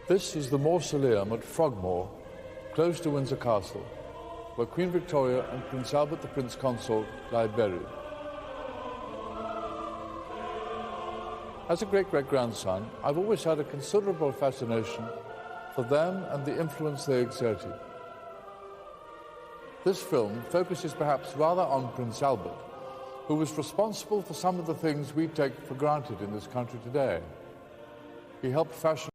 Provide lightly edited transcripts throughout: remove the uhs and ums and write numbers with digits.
This is the mausoleum at Frogmore, close to Windsor Castle, where Queen Victoria and Prince Albert the Prince Consort lie buried. As a great-great-grandson, I've always had a considerable fascination for them and the influence they exerted. This film focuses perhaps rather on Prince Albert, who was responsible for some of the things we take for granted in this country today. He helped fashion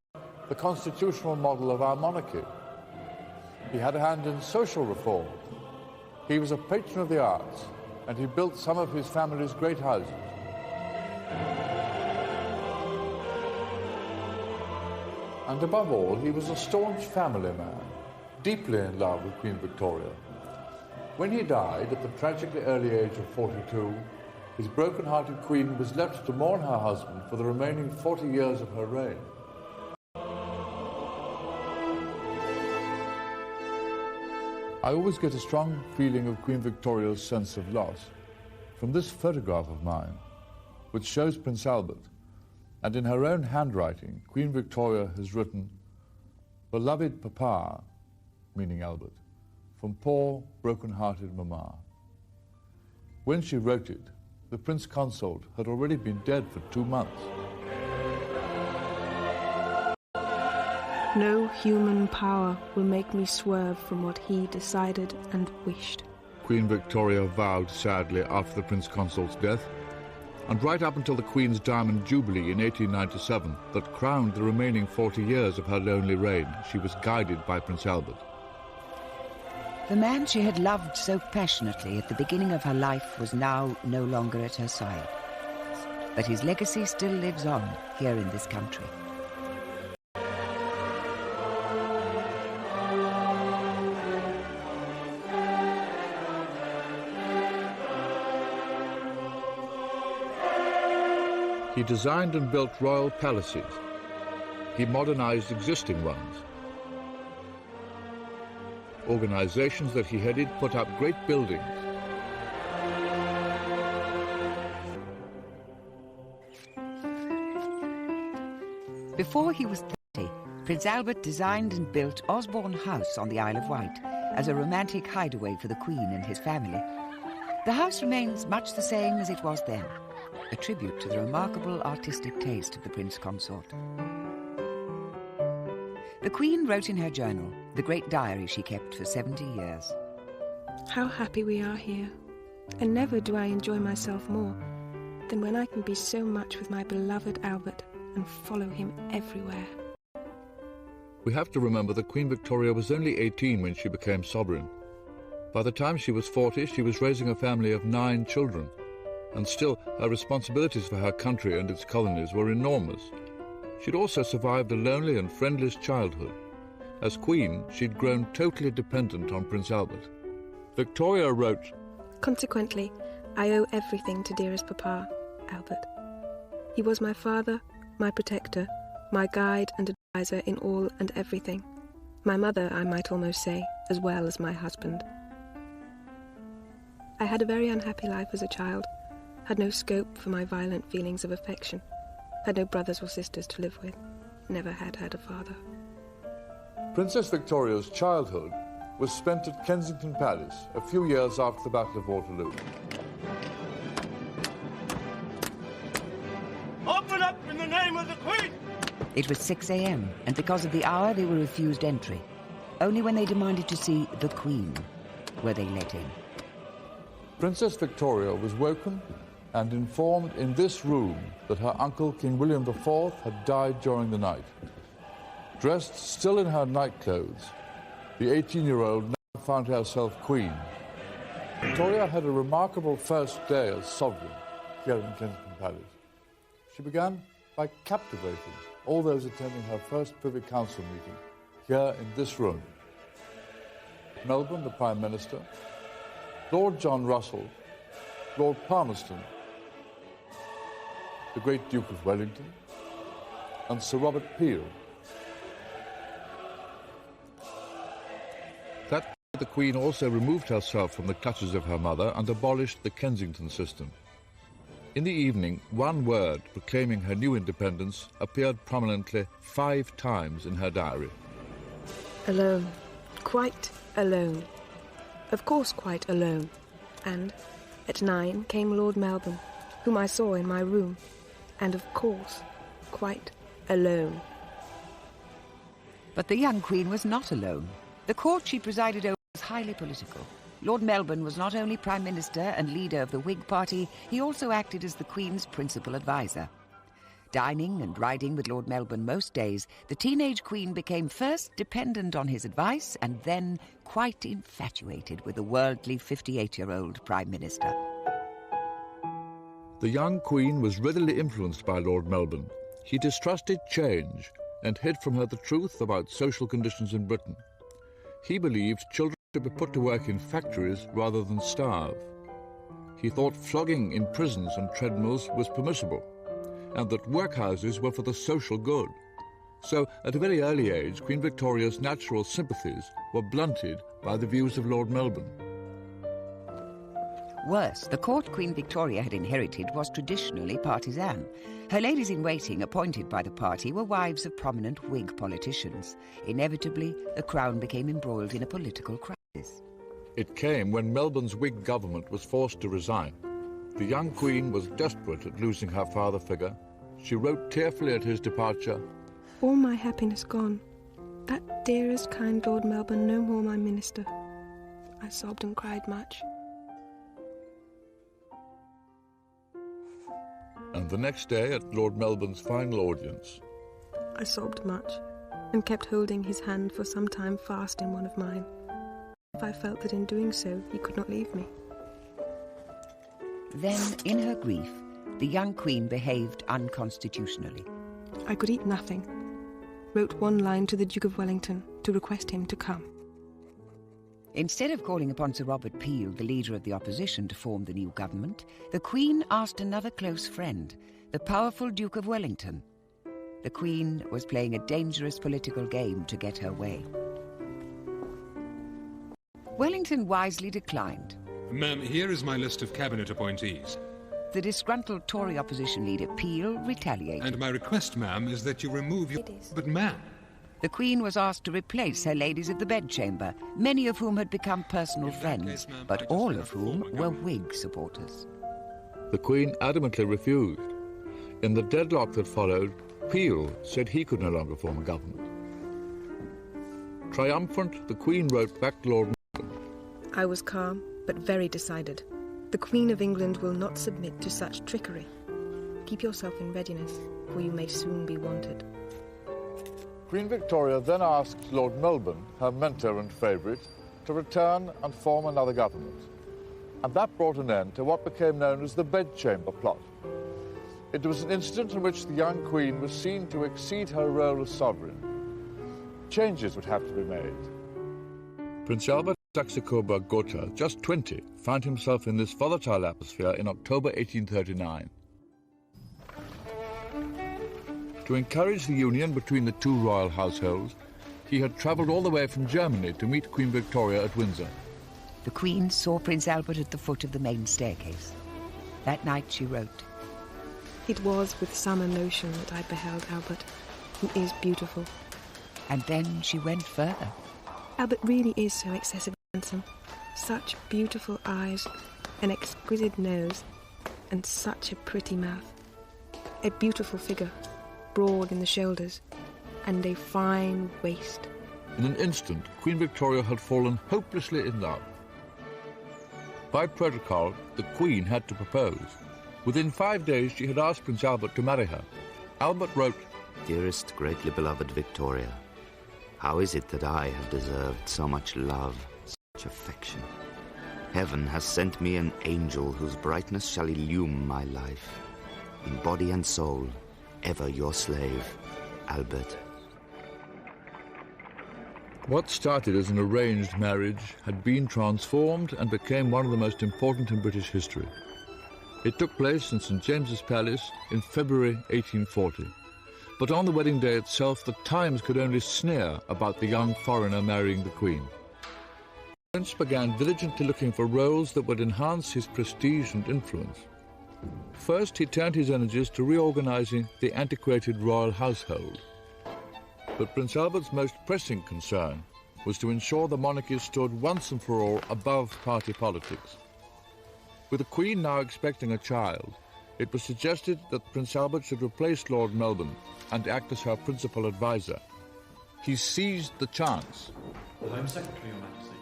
the constitutional model of our monarchy. He had a hand in social reform. He was a patron of the arts, and he built some of his family's great houses. And above all, he was a staunch family man, deeply in love with Queen Victoria. When he died at the tragically early age of 42, his broken-hearted queen was left to mourn her husband for the remaining 40 years of her reign. I always get a strong feeling of Queen Victoria's sense of loss from this photograph of mine, which shows Prince Albert, and in her own handwriting, Queen Victoria has written, "Beloved Papa," meaning Albert, "from poor, broken-hearted Mama." When she wrote it, the Prince Consort had already been dead for 2 months. No human power will make me swerve from what he decided and wished. Queen Victoria vowed sadly after the Prince Consort's death, and right up until the Queen's Diamond Jubilee in 1897 that crowned the remaining 40 years of her lonely reign, she was guided by Prince Albert. The man she had loved so passionately at the beginning of her life was now no longer at her side. But his legacy still lives on here in this country. He designed and built royal palaces. He modernized existing ones. Organizations that he headed put up great buildings. Before he was 30, Prince Albert designed and built Osborne House on the Isle of Wight as a romantic hideaway for the Queen and his family. The house remains much the same as it was then, a tribute to the remarkable artistic taste of the Prince Consort. The Queen wrote in her journal, the great diary she kept for 70 years. How happy we are here, and never do I enjoy myself more than when I can be so much with my beloved Albert and follow him everywhere. We have to remember that Queen Victoria was only 18 when she became sovereign. By the time she was 40, she was raising a family of 9 children, and still her responsibilities for her country and its colonies were enormous. She'd also survived a lonely and friendless childhood. As Queen, she'd grown totally dependent on Prince Albert. Victoria wrote, "Consequently, I owe everything to dearest Papa, Albert. He was my father, my protector, my guide and adviser in all and everything. My mother, I might almost say, as well as my husband. I had a very unhappy life as a child, had no scope for my violent feelings of affection, had no brothers or sisters to live with, never had a father." Princess Victoria's childhood was spent at Kensington Palace a few years after the Battle of Waterloo. Open up in the name of the Queen! It was 6 a.m., and because of the hour they were refused entry. Only when they demanded to see the Queen were they let in. Princess Victoria was woken and informed in this room that her uncle, King William IV, had died during the night. Dressed still in her nightclothes, the 18-year-old now found herself queen. Victoria had a remarkable first day as sovereign here in Kensington Palace. She began by captivating all those attending her first Privy Council meeting here in this room. Melbourne, the Prime Minister, Lord John Russell, Lord Palmerston, the great Duke of Wellington, and Sir Robert Peel. That night, the Queen also removed herself from the clutches of her mother and abolished the Kensington system. In the evening, one word proclaiming her new independence appeared prominently 5 times in her diary. Alone. Quite alone. Of course quite alone. And at 9 came Lord Melbourne, whom I saw in my room. And of course, quite alone. But the young Queen was not alone. The court she presided over was highly political. Lord Melbourne was not only Prime Minister and leader of the Whig Party, he also acted as the Queen's principal advisor. Dining and riding with Lord Melbourne most days, the teenage Queen became first dependent on his advice and then quite infatuated with the worldly 58-year-old Prime Minister. The young Queen was readily influenced by Lord Melbourne. He distrusted change and hid from her the truth about social conditions in Britain. He believed children should be put to work in factories rather than starve. He thought flogging in prisons and treadmills was permissible, and that workhouses were for the social good. So, at a very early age, Queen Victoria's natural sympathies were blunted by the views of Lord Melbourne. Worse, the court Queen Victoria had inherited was traditionally partisan. Her ladies-in-waiting appointed by the party were wives of prominent Whig politicians. Inevitably, the crown became embroiled in a political crisis. It came when Melbourne's Whig government was forced to resign. The young Queen was desperate at losing her father figure. She wrote tearfully at his departure, All my happiness gone. That dearest, kind Lord Melbourne no more my minister. I sobbed and cried much. And the next day, at Lord Melbourne's final audience, I sobbed much, and kept holding his hand for some time fast in one of mine. I felt that in doing so he could not leave me. Then, in her grief, the young Queen behaved unconstitutionally. I could eat nothing. Wrote one line to the Duke of Wellington to request him to come. Instead of calling upon Sir Robert Peel, the leader of the opposition, to form the new government, the Queen asked another close friend, the powerful Duke of Wellington. The Queen was playing a dangerous political game to get her way. Wellington wisely declined. Ma'am, here is my list of cabinet appointees. The disgruntled Tory opposition leader Peel retaliated. And my request, ma'am, is that you remove your... But ma'am... The Queen was asked to replace her ladies of the bedchamber, many of whom had become personal friends, but all of whom were Whig supporters. the Queen adamantly refused. In the deadlock that followed, Peel said he could no longer form a government. Triumphant, the Queen wrote back to Lord Melbourne. I was calm, but very decided. The Queen of England will not submit to such trickery. Keep yourself in readiness, for you may soon be wanted. Queen Victoria then asked Lord Melbourne, her mentor and favourite, to return and form another government. And that brought an end to what became known as the bedchamber plot. It was an incident in which the young Queen was seen to exceed her role as sovereign. Changes would have to be made. Prince Albert Saxe-Coburg-Gotha, just 20, found himself in this volatile atmosphere in October 1839. To encourage the union between the two royal households, he had travelled all the way from Germany to meet Queen Victoria at Windsor. The Queen saw Prince Albert at the foot of the main staircase. That night she wrote, It was with some emotion that I beheld Albert, who is beautiful. and then she went further. Albert really is so excessively handsome. Such beautiful eyes, an exquisite nose, and such a pretty mouth. A beautiful figure, broad in the shoulders, and a fine waist. In an instant, Queen Victoria had fallen hopelessly in love. By protocol, the Queen had to propose. Within 5 days, she had asked Prince Albert to marry her. Albert wrote, Dearest, greatly beloved Victoria, how is it that I have deserved so much love, such affection? Heaven has sent me an angel whose brightness shall illume my life. In body and soul, ever your slave, Albert. What started as an arranged marriage had been transformed and became one of the most important in British history. It took place in St. James's Palace in February 1840. But on the wedding day itself, the Times could only sneer about the young foreigner marrying the Queen. The Prince began diligently looking for roles that would enhance his prestige and influence. First, he turned his energies to reorganizing the antiquated royal household. But Prince Albert's most pressing concern was to ensure the monarchy stood once and for all above party politics. With the Queen now expecting a child, it was suggested that Prince Albert should replace Lord Melbourne and act as her principal advisor. He seized the chance. The Home Secretary, Your Majesty.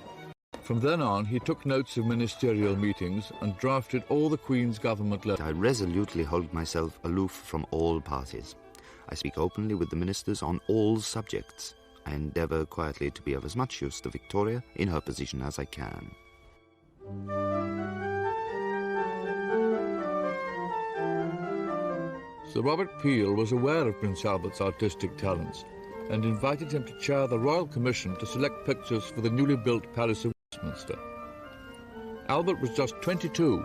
From then on, he took notes of ministerial meetings and drafted all the Queen's government letters. I resolutely hold myself aloof from all parties. I speak openly with the ministers on all subjects. I endeavour quietly to be of as much use to Victoria in her position as I can. Sir Robert Peel was aware of Prince Albert's artistic talents and invited him to chair the Royal Commission to select pictures for the newly built Palace of Westminster. Albert was just 22.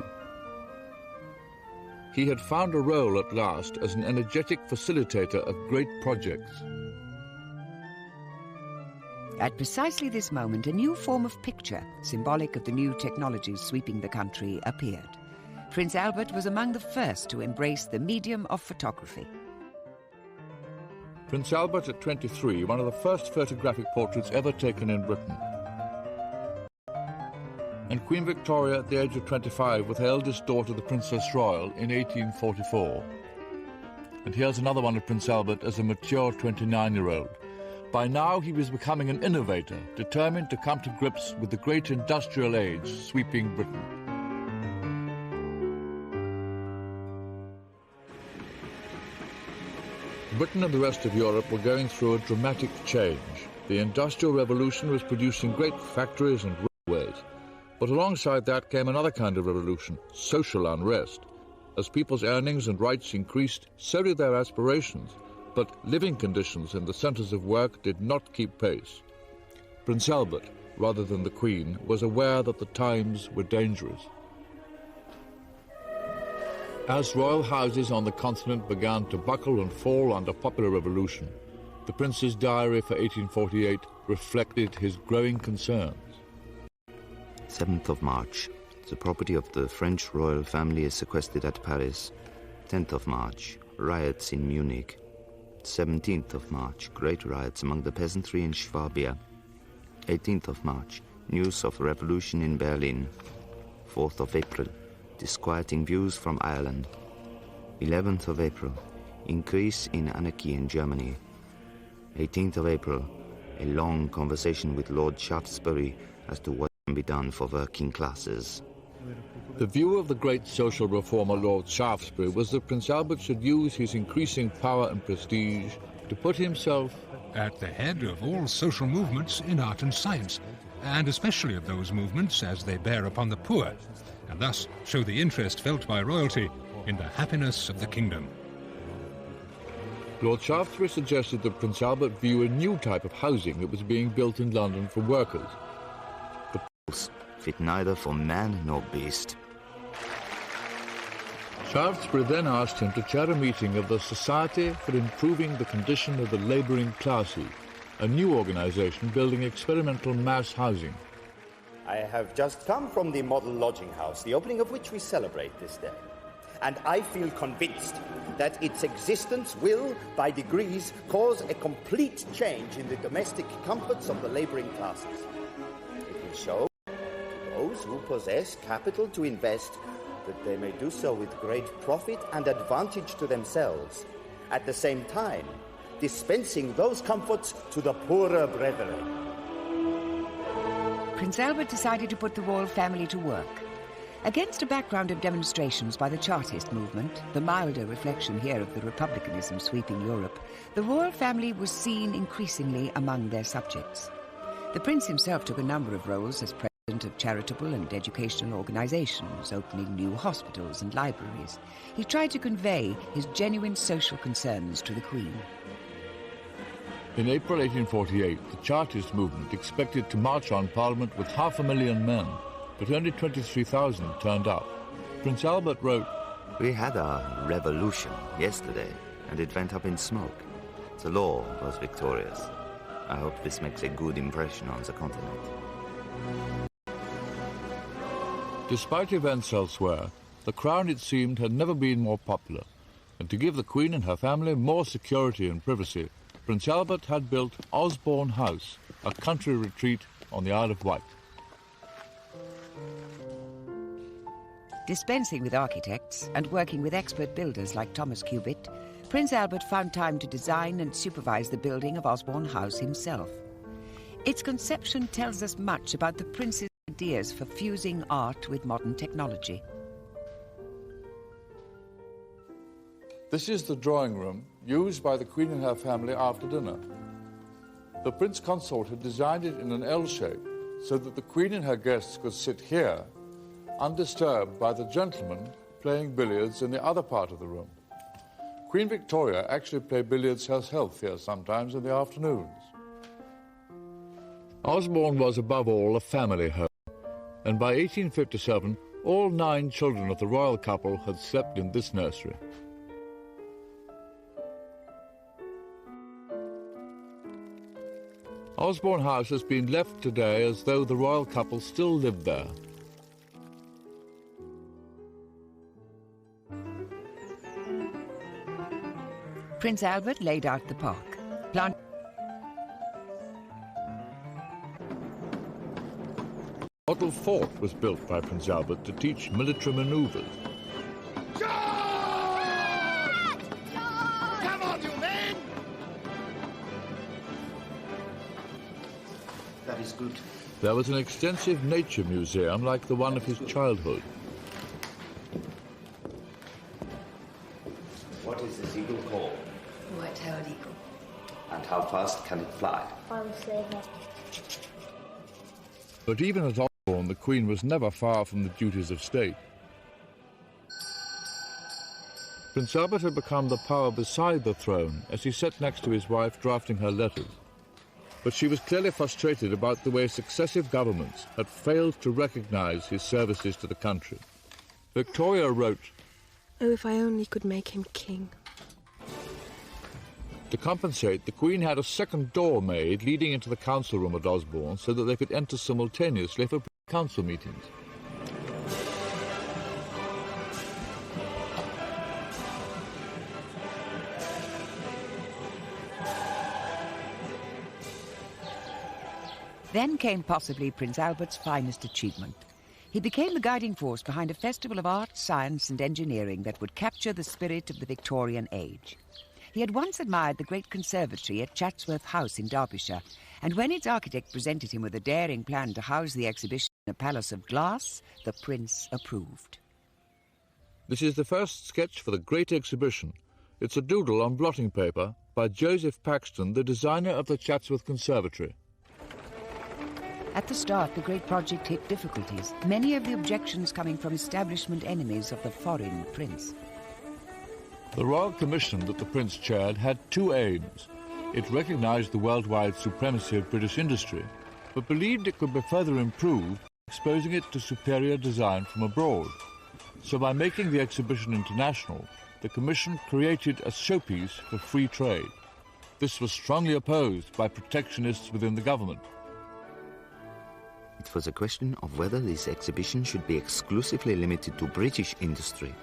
He had found a role at last as an energetic facilitator of great projects. At precisely this moment, a new form of picture, symbolic of the new technologies sweeping the country, appeared. Prince Albert was among the first to embrace the medium of photography. Prince Albert at 23, one of the first photographic portraits ever taken in Britain. And Queen Victoria at the age of 25 with her eldest daughter, the Princess Royal, in 1844. And here's another one of Prince Albert as a mature 29-year-old. By now he was becoming an innovator, determined to come to grips with the great industrial age sweeping Britain. Britain and the rest of Europe were going through a dramatic change. The Industrial Revolution was producing great factories and railways. But alongside that came another kind of revolution, social unrest. As people's earnings and rights increased, so did their aspirations. But living conditions in the centres of work did not keep pace. Prince Albert, rather than the Queen, was aware that the times were dangerous. As royal houses on the continent began to buckle and fall under popular revolution, the Prince's diary for 1848 reflected his growing concerns. 7th of March. The property of the French royal family is sequestered at Paris. 10th of March. Riots in Munich. 17th of March. Great riots among the peasantry in Swabia. 18th of March. News of revolution in Berlin. 4th of April. Disquieting views from Ireland. 11th of April. Increase in anarchy in Germany. 18th of April. A long conversation with Lord Shaftesbury as to what can be done for working classes. The view of the great social reformer Lord Shaftesbury was that Prince Albert should use his increasing power and prestige to put himself at the head of all social movements in art and science, and especially of those movements as they bear upon the poor, and thus show the interest felt by royalty in the happiness of the kingdom. Lord Shaftesbury suggested that Prince Albert view a new type of housing that was being built in London for workers. Fit neither for man nor beast. Shaftesbury then asked him to chair a meeting of the Society for Improving the Condition of the Labouring Classes, a new organisation building experimental mass housing. I have just come from the model lodging house, the opening of which we celebrate this day. And I feel convinced that its existence will, by degrees, cause a complete change in the domestic comforts of the labouring classes. It will show to those who possess capital to invest that they may do so with great profit and advantage to themselves, at the same time dispensing those comforts to the poorer brethren. Prince Albert decided to put the royal family to work. Against a background of demonstrations by the Chartist movement, the milder reflection here of the republicanism sweeping Europe, the royal family was seen increasingly among their subjects. The prince himself took a number of roles as president of charitable and educational organizations, opening new hospitals and libraries. He tried to convey his genuine social concerns to the Queen. In April 1848, the Chartist movement expected to march on Parliament with 500,000 men, but only 23,000 turned up. Prince Albert wrote, "We had our revolution yesterday, and it went up in smoke. The law was victorious. I hope this makes a good impression on the continent." Despite events elsewhere, the Crown, it seemed, had never been more popular, and to give the Queen and her family more security and privacy, Prince Albert had built Osborne House, a country retreat on the Isle of Wight. Dispensing with architects and working with expert builders like Thomas Cubitt, Prince Albert found time to design and supervise the building of Osborne House himself. Its conception tells us much about the prince's ideas for fusing art with modern technology. This is the drawing room used by the Queen and her family after dinner. The Prince Consort had designed it in an L shape so that the Queen and her guests could sit here, undisturbed by the gentlemen playing billiards in the other part of the room. Queen Victoria actually played billiards herself here sometimes in the afternoons. Osborne was above all a family home, and by 1857 all 9 children of the royal couple had slept in this nursery. Osborne House has been left today as though the royal couple still lived there. Prince Albert laid out the park. Model fort was built by Prince Albert to teach military manoeuvres. Come on, you men! That is good. There was an extensive nature museum like the one of his childhood. What is this eagle called? White-tailed eagle. And how fast can it fly? I would say that. But even at Osborne, the Queen was never far from the duties of state. Prince Albert had become the power beside the throne as he sat next to his wife drafting her letters. But she was clearly frustrated about the way successive governments had failed to recognize his services to the country. Victoria wrote, "Oh, if I only could make him king." To compensate, the Queen had a second door made leading into the council room at Osborne so that they could enter simultaneously for council meetings. Then came possibly Prince Albert's finest achievement. He became the guiding force behind a festival of art, science and engineering that would capture the spirit of the Victorian age. He had once admired the great conservatory at Chatsworth House in Derbyshire, and when its architect presented him with a daring plan to house the exhibition in a palace of glass, the Prince approved. This is the first sketch for the great exhibition. It's a doodle on blotting paper by Joseph Paxton, the designer of the Chatsworth Conservatory. At the start, the great project hit difficulties, many of the objections coming from establishment enemies of the foreign prince. The Royal Commission that the Prince chaired had 2 aims. It recognised the worldwide supremacy of British industry, but believed it could be further improved by exposing it to superior design from abroad. So by making the exhibition international, the Commission created a showpiece for free trade. This was strongly opposed by protectionists within the government. It was a question of whether this exhibition should be exclusively limited to British industry.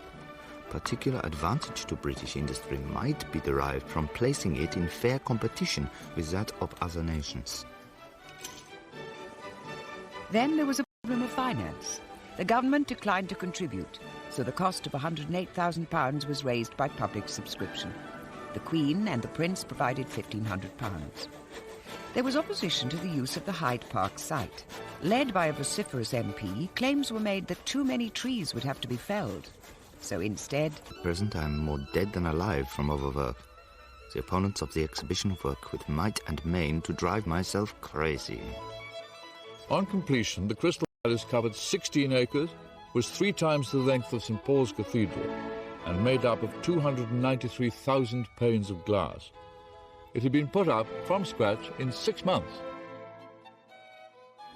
Particular advantage to British industry might be derived from placing it in fair competition with that of other nations. Then there was a problem of finance. The government declined to contribute, so the cost of £108,000 was raised by public subscription. The Queen and the Prince provided £1,500. There was opposition to the use of the Hyde Park site. Led by a vociferous MP, claims were made that too many trees would have to be felled. So instead... At present I am more dead than alive from overwork. The opponents of the exhibition work with might and main to drive myself crazy. On completion, the Crystal Palace covered 16 acres, was 3 times the length of St. Paul's Cathedral, and made up of 293,000 panes of glass. It had been put up from scratch in 6 months.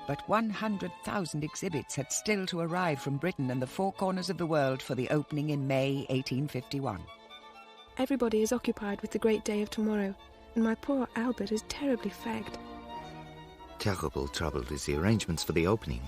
But 100,000 exhibits had still to arrive from Britain and the 4 corners of the world for the opening in May 1851. Everybody is occupied with the great day of tomorrow, and my poor Albert is terribly fagged. Terrible trouble with the arrangements for the opening.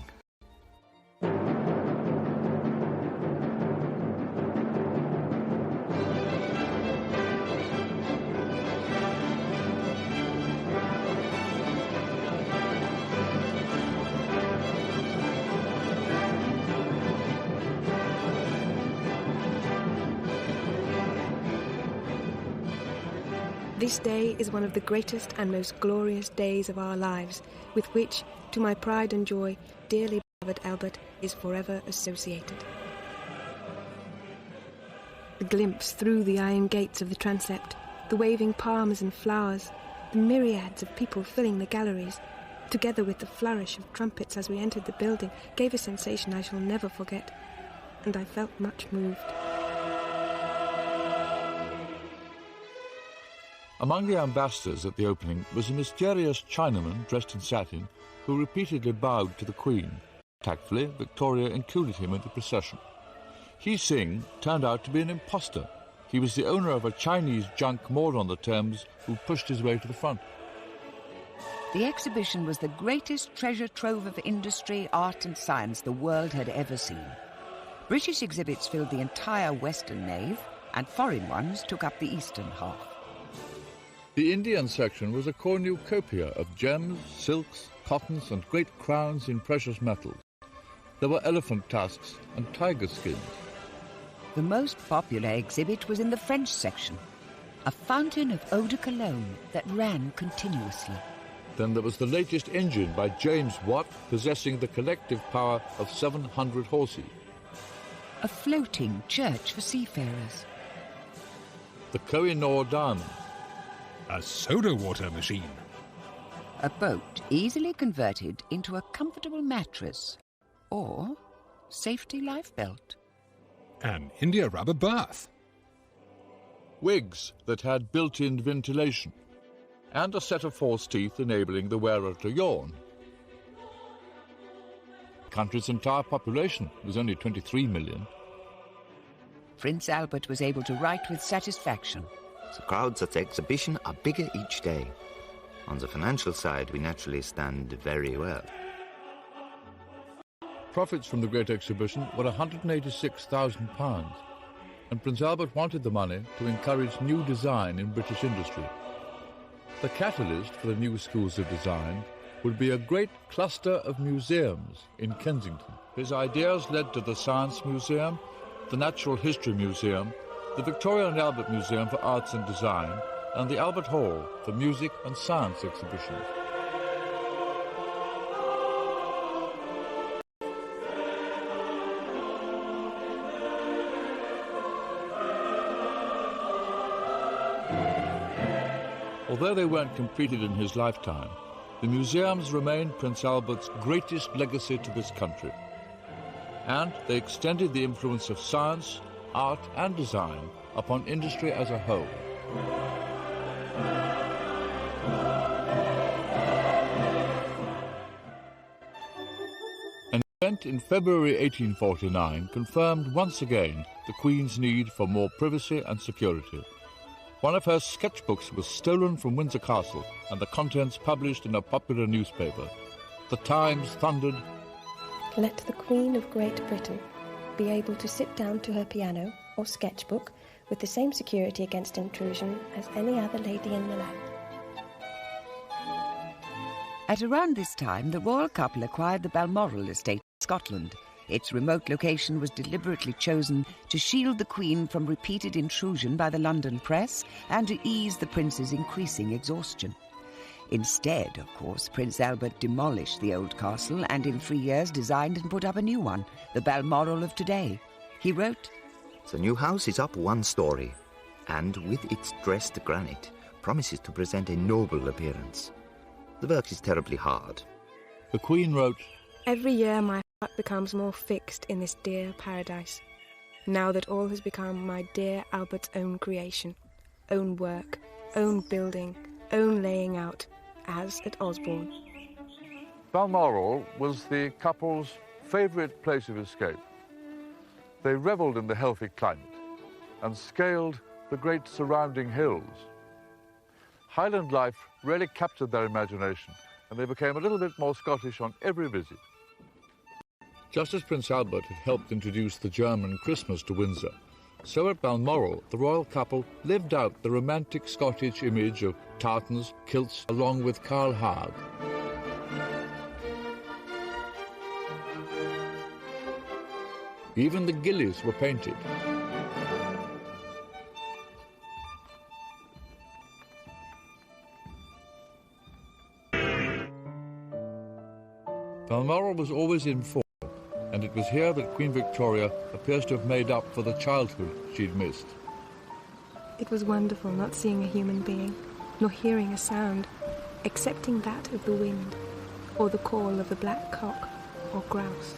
This day is one of the greatest and most glorious days of our lives, with which, to my pride and joy, dearly beloved Albert is forever associated. The glimpse through the iron gates of the transept, the waving palms and flowers, the myriads of people filling the galleries, together with the flourish of trumpets as we entered the building, gave a sensation I shall never forget, and I felt much moved. Among the ambassadors at the opening was a mysterious Chinaman dressed in satin who repeatedly bowed to the Queen. Tactfully, Victoria included him in the procession. He Sing turned out to be an impostor. He was the owner of a Chinese junk moored on the Thames who pushed his way to the front. The exhibition was the greatest treasure trove of industry, art and science the world had ever seen. British exhibits filled the entire western nave, and foreign ones took up the eastern half. The Indian section was a cornucopia of gems, silks, cottons and great crowns in precious metals. There were elephant tusks and tiger skins. The most popular exhibit was in the French section, a fountain of eau de cologne that ran continuously. Then there was the latest engine by James Watt, possessing the collective power of 700 horses. A floating church for seafarers. The Koh-i-Noor diamond. A soda water machine. A boat easily converted into a comfortable mattress or safety life belt. An India rubber bath. Wigs that had built-in ventilation. And a set of false teeth enabling the wearer to yawn. The country's entire population was only 23 million. Prince Albert was able to write with satisfaction. The crowds at the exhibition are bigger each day. On the financial side, we naturally stand very well. Profits from the Great Exhibition were £186,000, and Prince Albert wanted the money to encourage new design in British industry. The catalyst for the new schools of design would be a great cluster of museums in Kensington. His ideas led to the Science Museum, the Natural History Museum, the Victoria and Albert Museum for Arts and Design, and the Albert Hall for music and science exhibitions. Although they weren't completed in his lifetime, the museums remain Prince Albert's greatest legacy to this country. And they extended the influence of science, art and design upon industry as a whole. An event in February 1849 confirmed once again the Queen's need for more privacy and security. One of her sketchbooks was stolen from Windsor Castle and the contents published in a popular newspaper. The Times thundered, Let the Queen of Great Britain be able to sit down to her piano or sketchbook with the same security against intrusion as any other lady in the land. At around this time, the royal couple acquired the Balmoral estate in Scotland. Its remote location was deliberately chosen to shield the Queen from repeated intrusion by the London press and to ease the prince's increasing exhaustion. Instead, of course, Prince Albert demolished the old castle and in 3 years designed and put up a new one, the Balmoral of today. He wrote, The new house is up 1 story, and with its dressed granite, promises to present a noble appearance. The work is terribly hard. The Queen wrote, Every year my heart becomes more fixed in this dear paradise, now that all has become my dear Albert's own creation, own work, own building, own laying out, as at Osborne. Balmoral was the couple's favourite place of escape. They revelled in the healthy climate and scaled the great surrounding hills. Highland life really captured their imagination, and they became a little bit more Scottish on every visit. Just as Prince Albert had helped introduce the German Christmas to Windsor, so at Balmoral, the royal couple lived out the romantic Scottish image of tartans, kilts, along with Carl Haag. Even the gillies were painted. Balmoral was always in form, and it was here that Queen Victoria appears to have made up for the childhood she'd missed. It was wonderful not seeing a human being, nor hearing a sound, excepting that of the wind, or the call of the black cock or grouse.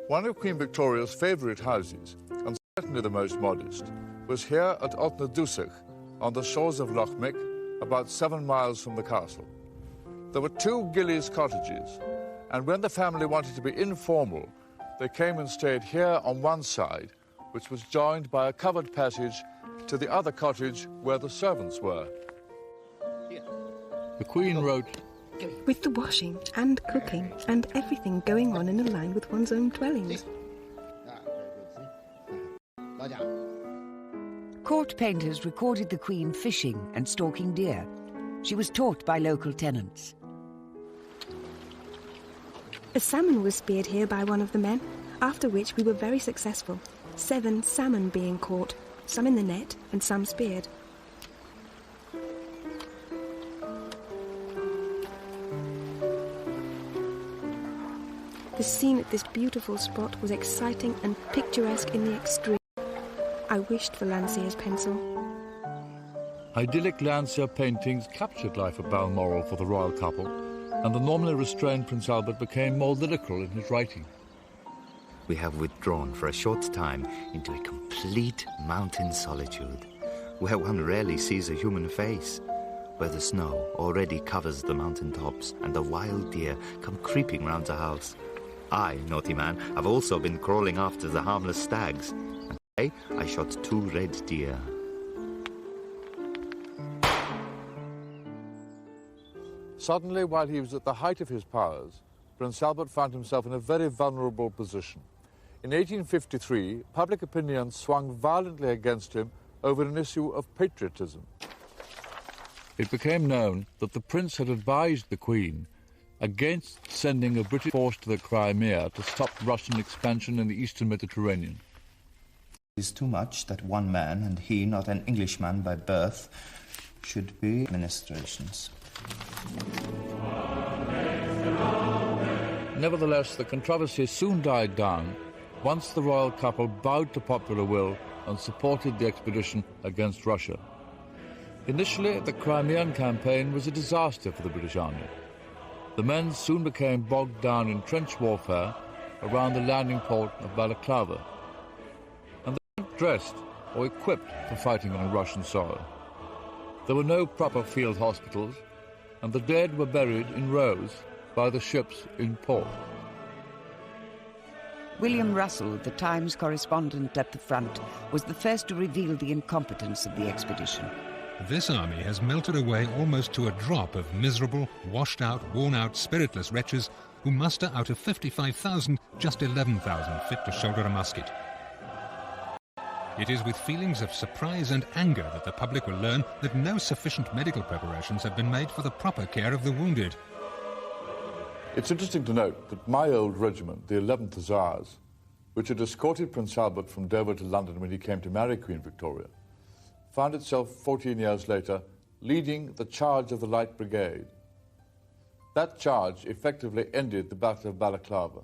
One of Queen Victoria's favourite houses, and certainly the most modest, was here at Otnadusach, on the shores of Loch Mick, about 7 miles from the castle. There were 2 Gillies cottages, and when the family wanted to be informal, they came and stayed here on one side, which was joined by a covered passage to the other cottage where the servants were. The Queen wrote, With the washing and cooking and everything going on in a line with one's own dwellings. Court painters recorded the Queen fishing and stalking deer. She was taught by local tenants. A salmon was speared here by one of the men, after which we were very successful, 7 salmon being caught, some in the net and some speared. The scene at this beautiful spot was exciting and picturesque in the extreme. I wished for Landseer's pencil. Idyllic Landseer paintings captured life at Balmoral for the royal couple, and the normally restrained Prince Albert became more lyrical in his writing. We have withdrawn for a short time into a complete mountain solitude, where one rarely sees a human face, where the snow already covers the mountain tops and the wild deer come creeping round the house. I, naughty man, have also been crawling after the harmless stags, and today I shot 2 red deer. Suddenly, while he was at the height of his powers, Prince Albert found himself in a very vulnerable position. In 1853, public opinion swung violently against him over an issue of patriotism. It became known that the prince had advised the Queen against sending a British force to the Crimea to stop Russian expansion in the eastern Mediterranean. It is too much that one man, and he not an Englishman by birth, should be administrations. Nevertheless, the controversy soon died down once the royal couple bowed to popular will and supported the expedition against Russia. Initially, the Crimean campaign was a disaster for the British Army. The men soon became bogged down in trench warfare around the landing port of Balaclava, and they weren't dressed or equipped for fighting on Russian soil. There were no proper field hospitals, and the dead were buried in rows by the ships in port. William Russell, the Times correspondent at the front, was the first to reveal the incompetence of the expedition. This army has melted away almost to a drop of miserable, washed-out, worn-out, spiritless wretches who muster out of 55,000 just 11,000 fit to shoulder a musket. It is with feelings of surprise and anger that the public will learn that no sufficient medical preparations have been made for the proper care of the wounded. It's interesting to note that my old regiment, the 11th Hussars, which had escorted Prince Albert from Dover to London when he came to marry Queen Victoria, found itself 14 years later leading the charge of the Light Brigade. That charge effectively ended the Battle of Balaclava.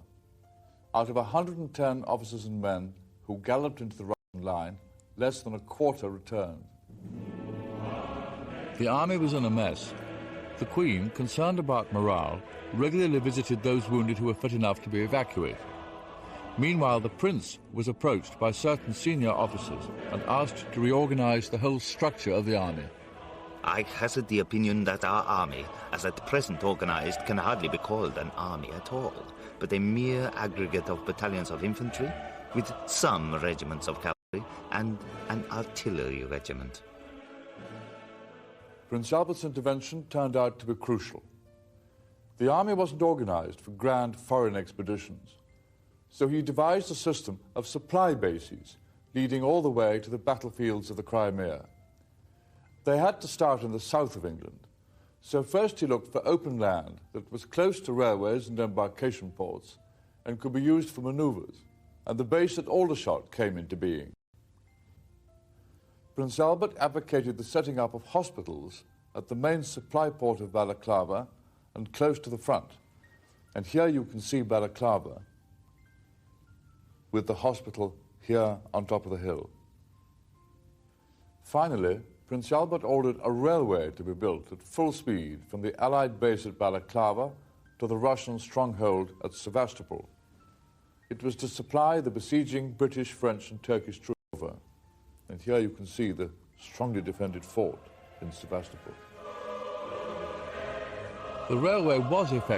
Out of 110 officers and men who galloped into the Russian line, less than a quarter returned. The army was in a mess. The Queen, concerned about morale, regularly visited those wounded who were fit enough to be evacuated. Meanwhile, the Prince was approached by certain senior officers and asked to reorganize the whole structure of the army. I hazard the opinion that our army, as at present organized, can hardly be called an army at all, but a mere aggregate of battalions of infantry, with some regiments of cavalry and an artillery regiment. Prince Albert's intervention turned out to be crucial. The army wasn't organized for grand foreign expeditions, so he devised a system of supply bases leading all the way to the battlefields of the Crimea. They had to start in the south of England, so first he looked for open land that was close to railways and embarkation ports and could be used for manoeuvres. and the base at Aldershot came into being. Prince Albert advocated the setting up of hospitals at the main supply port of Balaclava and close to the front. And here you can see Balaclava with the hospital here on top of the hill. Finally, Prince Albert ordered a railway to be built at full speed from the Allied base at Balaclava to the Russian stronghold at Sevastopol. It was to supply the besieging British, French and Turkish troops. And here you can see the strongly defended fort in Sevastopol. The railway was effective